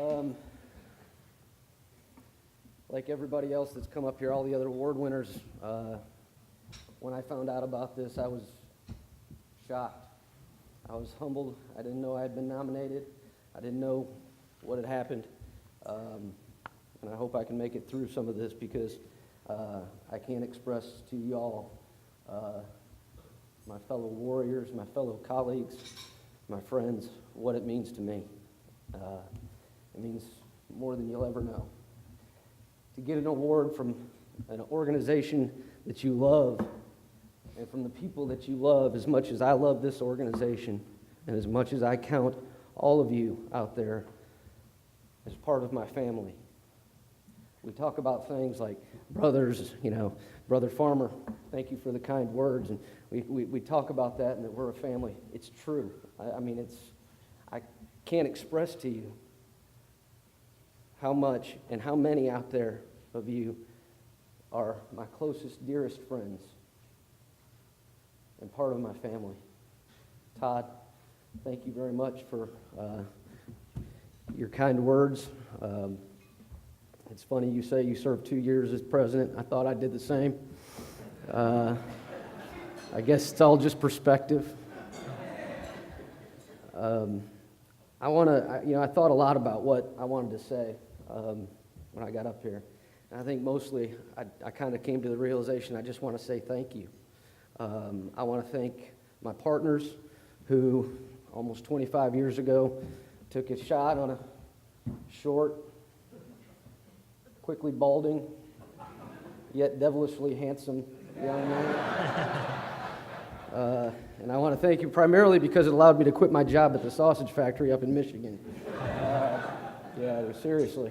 Um, like everybody else that's come up here, all the other award winners, when I found out about this, I was shocked. I was humbled. I didn't know I had been nominated. I didn't know what had happened. And I hope I can make it through some of this because I can't express to y'all, my fellow warriors, my fellow colleagues, my friends, what it means to me. It means more than you'll ever know. To get an award from an organization that you love and from the people that you love as much as I love this organization and as much as I count all of you out there as part of my family. We talk about things like brothers, Brother Farmer, thank you for the kind words. And we talk about that and that we're a family. It's true. I can't express to you how much and how many out there of you are my closest, dearest friends and part of my family. Todd, thank you very much for your kind words. It's funny you say you served 2 years as president. I thought I did the same. I guess it's all just perspective. I thought a lot about what I wanted to say when I got up here. And I think mostly I kind of came to the realization I just want to say thank you. I want to thank my partners who almost 25 years ago took a shot on a short, quickly balding, yet devilishly handsome young man. And I want to thank you primarily because it allowed me to quit my job at the sausage factory up in Michigan. Seriously.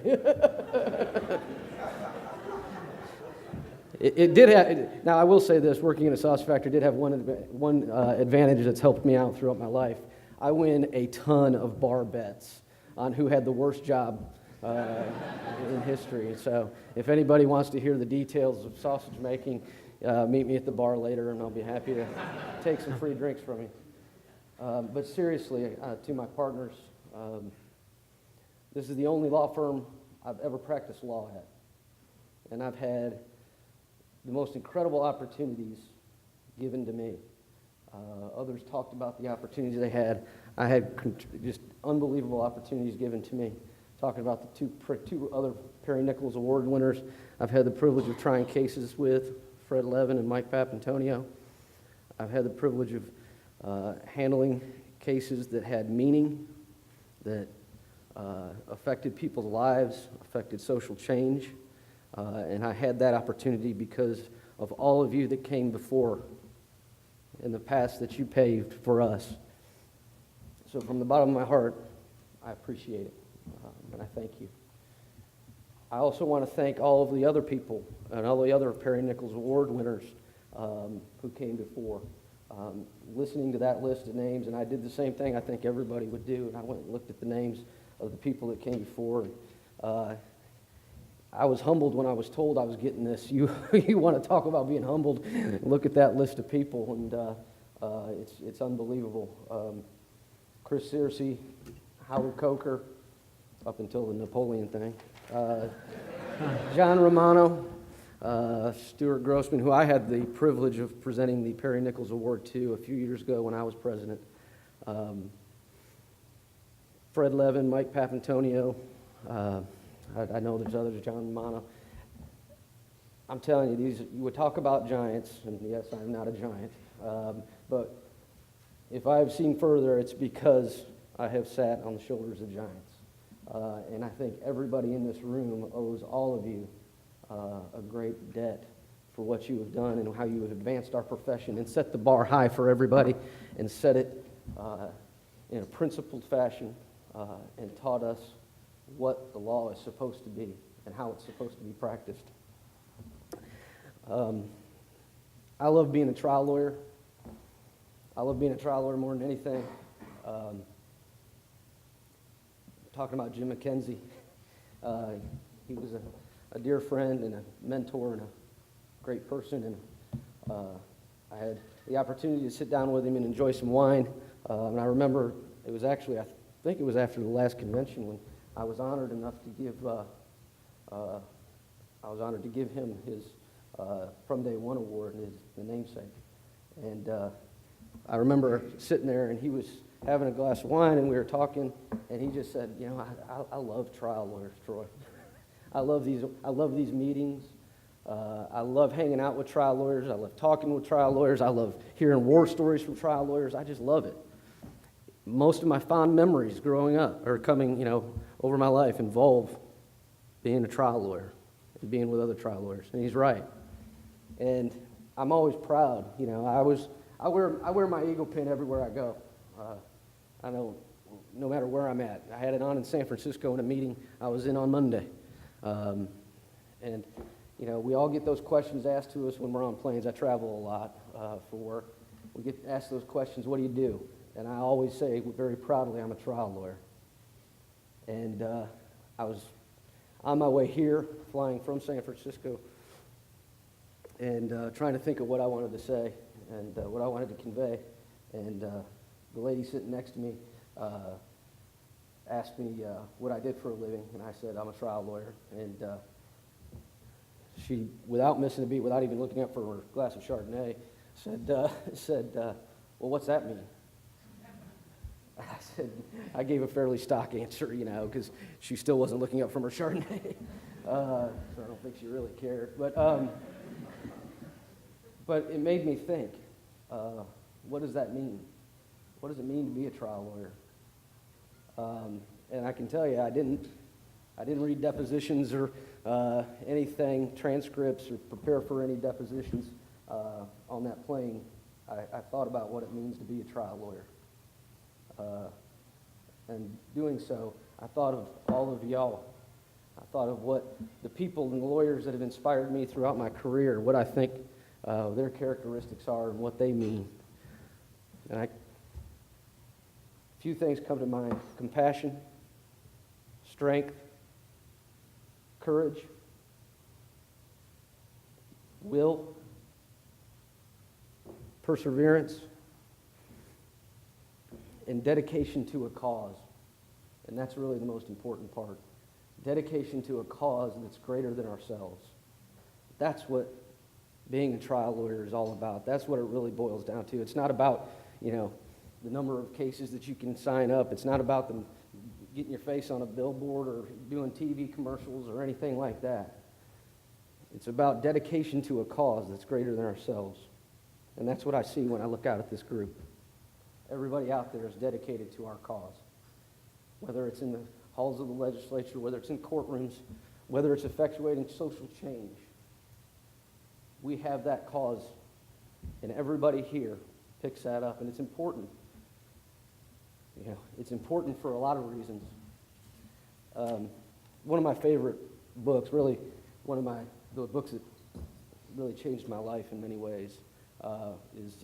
It did have, now I will say this, working in a sausage factory did have one advantage that's helped me out throughout my life. I win a ton of bar bets on who had the worst job in history. So if anybody wants to hear the details of sausage making, meet me at the bar later and I'll be happy to take some free drinks from you. But seriously, to my partners, this is the only law firm I've ever practiced law at. And I've had the most incredible opportunities given to me. Others talked about the opportunities they had. I had just unbelievable opportunities given to me. Talking about the two other Perry Nichols Award winners I've had the privilege of trying cases with, Fred Levin and Mike Papantonio. I've had the privilege of handling cases that had meaning, that affected people's lives, affected social change. And I had that opportunity because of all of you that came before in the past that you paved for us. So from the bottom of my heart, I appreciate it, and I thank you. I also want to thank all of the other people and all the other Perry Nichols Award winners who came before. Listening to that list of names, and I did the same thing I think everybody would do, and I went and looked at the names of the people that came before. I was humbled when I was told I was getting this. You want to talk about being humbled? Look at that list of people, and it's unbelievable. Chris Searcy, Howard Coker, up until the Napoleon thing. John Romano, Stuart Grossman, who I had the privilege of presenting the Perry Nichols Award to a few years ago when I was president. Fred Levin, Mike Papantonio. I know there's others, John Romano. I'm telling you, you would talk about giants, and yes, I'm not a giant, but if I have seen further, it's because I have sat on the shoulders of giants. And I think everybody in this room owes all of you a great debt for what you have done and how you have advanced our profession and set the bar high for everybody and set it in a principled fashion and taught us what the law is supposed to be and how it's supposed to be practiced. I love being a trial lawyer. I love being a trial lawyer more than anything. Talking about Jim McKenzie, he was a dear friend and a mentor and a great person, and I had the opportunity to sit down with him and enjoy some wine. And I remember it was actually, I think it was after the last convention when I was honored enough to give him his From Day One Award, the namesake. And I remember sitting there, and he was having a glass of wine, and we were talking, and he just said, I love trial lawyers, Troy. I love these meetings. I love hanging out with trial lawyers. I love talking with trial lawyers. I love hearing war stories from trial lawyers. I just love it. Most of my fond memories growing up or coming, over my life involve being a trial lawyer and being with other trial lawyers. And he's right. And I'm always proud. I wear my eagle pin everywhere I go. I know no matter where I'm at. I had it on in San Francisco in a meeting I was in on Monday. We all get those questions asked to us when we're on planes. I travel a lot for work. We get asked those questions, what do you do? And I always say very proudly, I'm a trial lawyer. And I was on my way here, flying from San Francisco, and trying to think of what I wanted to say and what I wanted to convey. And the lady sitting next to me asked me what I did for a living, and I said, I'm a trial lawyer. And she, without missing a beat, without even looking up for her glass of Chardonnay, said, well, what's that mean? I gave a fairly stock answer, because she still wasn't looking up from her Chardonnay. So I don't think she really cared. But it made me think, what does that mean? What does it mean to be a trial lawyer? And I can tell you, I didn't read depositions or anything, transcripts, or prepare for any depositions on that plane. I thought about what it means to be a trial lawyer. And doing so, I thought of all of y'all. I thought of what the people and the lawyers that have inspired me throughout my career, what I think their characteristics are and what they mean. And a few things come to mind: compassion, strength, courage, will, perseverance, and dedication to a cause. And that's really the most important part. Dedication to a cause that's greater than ourselves. That's what being a trial lawyer is all about. That's what it really boils down to. It's not about, the number of cases that you can sign up. It's not about them getting your face on a billboard or doing TV commercials or anything like that. It's about dedication to a cause that's greater than ourselves. And that's what I see when I look out at this group. Everybody out there is dedicated to our cause. Whether it's in the halls of the legislature, whether it's in courtrooms, whether it's effectuating social change. We have that cause, and everybody here picks that up, and it's important. It's important for a lot of reasons. One of my favorite books, really the books that really changed my life in many ways, is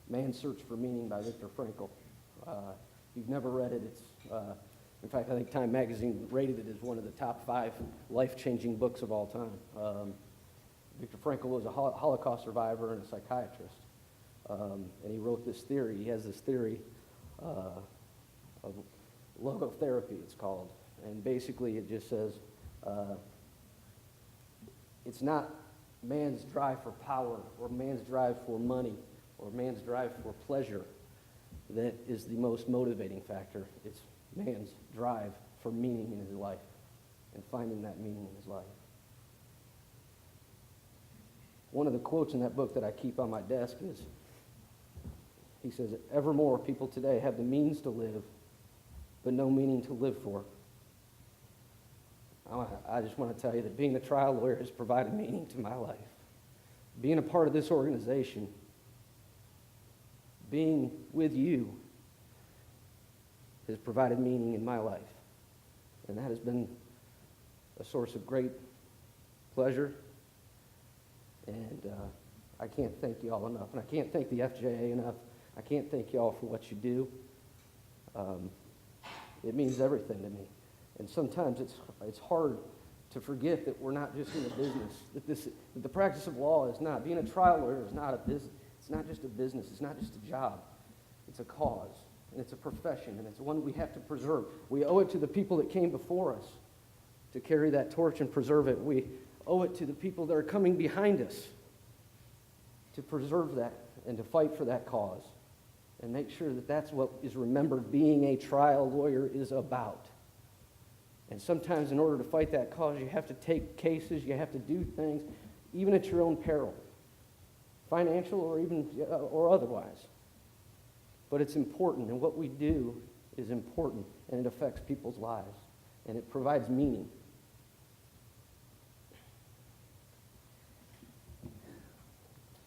Man's Search for Meaning by Viktor Frankl. If you've never read it, it's, in fact, I think Time Magazine rated it as one of the top 5 life-changing books of all time. Viktor Frankl was a Holocaust survivor and a psychiatrist. And he wrote this theory. He has this theory of logotherapy, it's called. And basically it just says, it's not man's drive for power or man's drive for money or man's drive for pleasure that is the most motivating factor. It's man's drive for meaning in his life and finding that meaning in his life. One of the quotes in that book that I keep on my desk is, he says, evermore people today have the means to live, but no meaning to live for. I just want to tell you that being a trial lawyer has provided meaning to my life. Being a part of this organization, being with you, has provided meaning in my life. And that has been a source of great pleasure. And I can't thank you all enough. And I can't thank the FJA enough. I can't thank you all for what you do. It means everything to me. And sometimes it's hard to forget that we're not just in a business, that the practice of law is not, being a trial lawyer is not a business. It's not just a business. It's not just a job. It's a cause. and it's a profession, and it's one we have to preserve. We owe it to the people that came before us to carry that torch and preserve it. We owe it to the people that are coming behind us to preserve that and to fight for that cause and make sure that that's what is remembered being a trial lawyer is about. And sometimes in order to fight that cause, you have to take cases, you have to do things, even at your own peril, financial or otherwise. But it's important, and what we do is important, and it affects people's lives, and it provides meaning.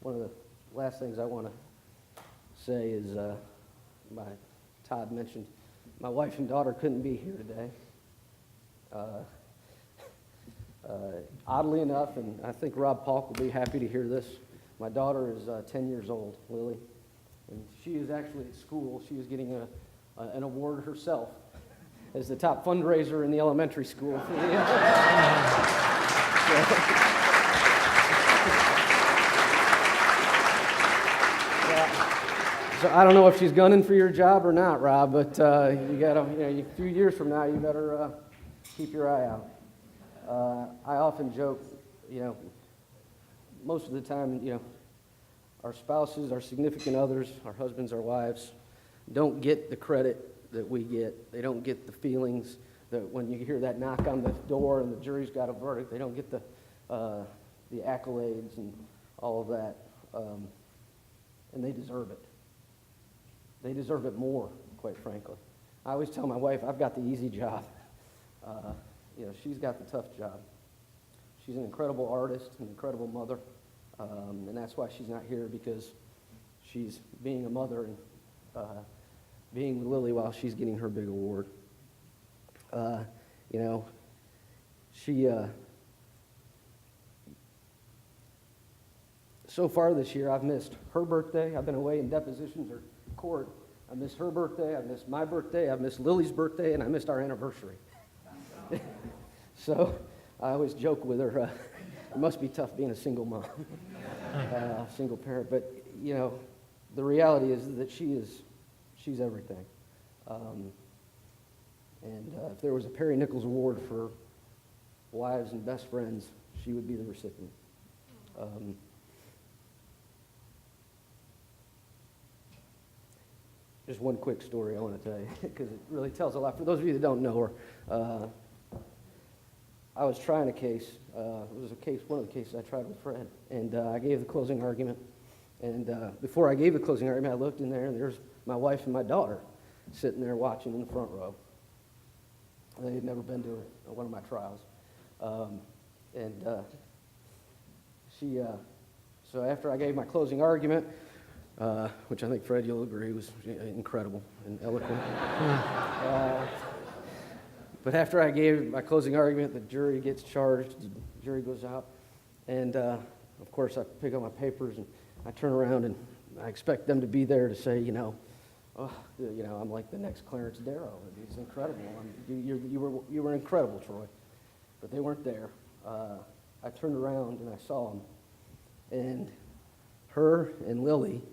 One of the last things I want to say is, Todd mentioned, my wife and daughter couldn't be here today. Oddly enough, and I think Rob Polk will be happy to hear this, my daughter is 10 years old, Lily, and she is actually at school. She is getting an award herself as the top fundraiser in the elementary school. So I don't know if she's gunning for your job or not, Rob, but you got a few years from now, you better keep your eye out. I often joke, most of the time, our spouses, our significant others, our husbands, our wives, don't get the credit that we get. They don't get the feelings that when you hear that knock on the door and the jury's got a verdict, they don't get the accolades and all of that, and they deserve it. They deserve it more, quite frankly. I always tell my wife, I've got the easy job. She's got the tough job. She's an incredible artist, an incredible mother, and that's why she's not here, because she's being a mother and being with Lily while she's getting her big award. So far this year, I've missed her birthday. I've been away in depositions or court. I missed her birthday, I missed my birthday, I missed Lily's birthday, and I missed our anniversary. So I always joke with her, it must be tough being a single mom, single parent. But, the reality is that she's everything. And if there was a Perry Nichols Award for wives and best friends, she would be the recipient. Just one quick story I want to tell you, because it really tells a lot. For those of you that don't know her, I was trying a case. It was one of the cases I tried with Fred, and I gave the closing argument. And before I gave the closing argument, I looked in there, and there's my wife and my daughter sitting there watching in the front row. They had never been to one of my trials. So after I gave my closing argument, which I think, Fred, you'll agree, was incredible and eloquent. But after I gave my closing argument, the jury gets charged, the jury goes out, and of course I pick up my papers and I turn around and I expect them to be there to say, I'm like the next Clarence Darrow. It's incredible. You were incredible, Troy. But they weren't there. I turned around and I saw them, and her and Lily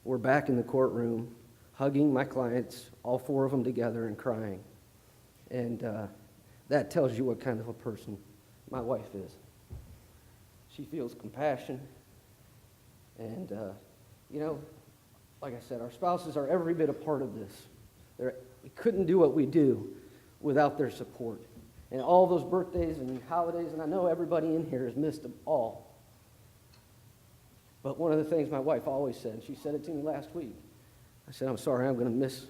were back in the courtroom hugging my clients, all four of them together, and crying. And that tells you what kind of a person my wife is. She feels compassion. And, like I said, our spouses are every bit a part of this. We couldn't do what we do without their support. And all those birthdays and holidays, and I know everybody in here has missed them all. But one of the things my wife always said, and she said it to me last week, I said, I'm sorry, I'm going to miss,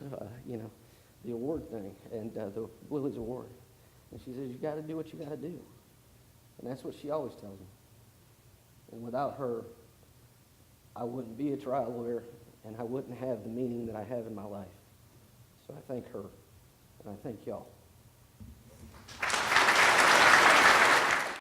the award thing, and the Lily's Award. And she says, you got to do what you got to do. And that's what she always tells me. And without her, I wouldn't be a trial lawyer, and I wouldn't have the meaning that I have in my life. So I thank her, and I thank y'all.